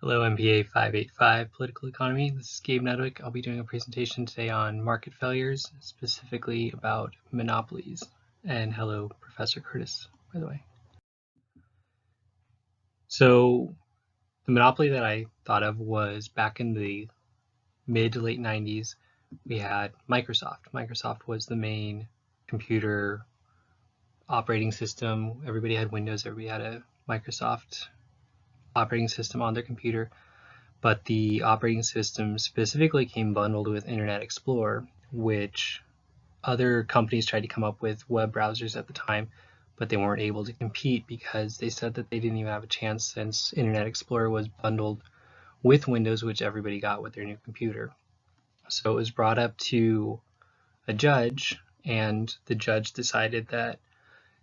Hello, MPA 585 Political Economy. This is Gabe Nedwick. I'll be doing a presentation today on market failures, specifically about monopolies. And hello, Professor Curtis, by the way. So the monopoly that I thought of was back in the mid to late 90s. We had Microsoft. Microsoft was the main computer operating system. Everybody had Windows. Everybody had a Microsoft operating system on their computer. But the operating system specifically came bundled with Internet Explorer, which other companies tried to come up with web browsers at the time, but they weren't able to compete because they said that they didn't even have a chance since Internet Explorer was bundled with Windows, which everybody got with their new computer. So it was brought up to a judge, and the judge decided that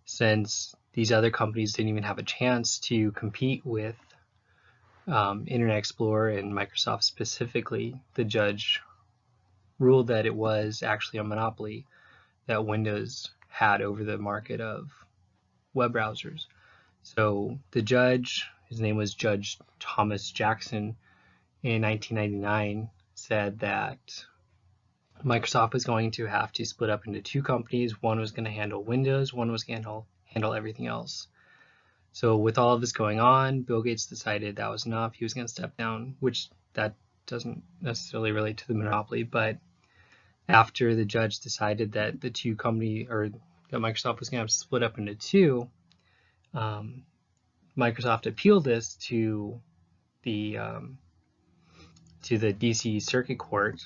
since these other companies didn't even have a chance to compete with Internet Explorer and Microsoft specifically, the judge ruled that it was actually a monopoly that Windows had over the market of web browsers. So the judge, his name was Judge Thomas Jackson, in 1999 said that Microsoft was going to have to split up into two companies. One was going to handle Windows, one was going to handle everything else. So with all of this going on, Bill Gates decided that was enough. He was going to step down, which that doesn't necessarily relate to the monopoly. But after the judge decided that the two company, or that Microsoft was going to have to split up into two, Microsoft appealed this to the DC Circuit Court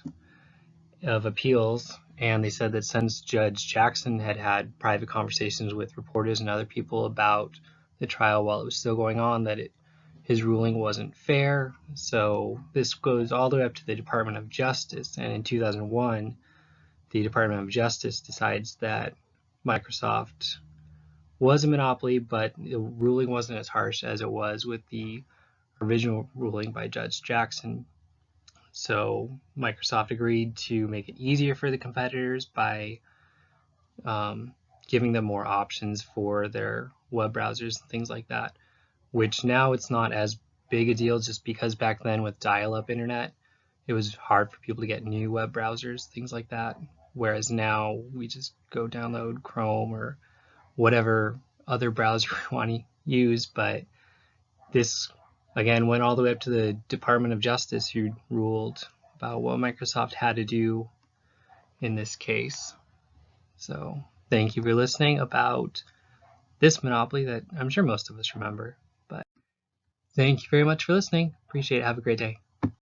of Appeals, and they said that since Judge Jackson had had private conversations with reporters and other people about the trial while it was still going on, that his ruling wasn't fair. So this goes all the way up to the Department of Justice, and in 2001 the Department of Justice decides that Microsoft was a monopoly, but the ruling wasn't as harsh as it was with the original ruling by Judge Jackson. So Microsoft agreed to make it easier for the competitors by giving them more options for their web browsers and things like that, which now it's not as big a deal just because back then with dial-up internet, it was hard for people to get new web browsers, things like that. Whereas now we just go download Chrome or whatever other browser we want to use. But this, again, went all the way up to the Department of Justice, who ruled about what Microsoft had to do in this case. So thank you for listening about this monopoly that I'm sure most of us remember. But thank you very much for listening. Appreciate it. Have a great day.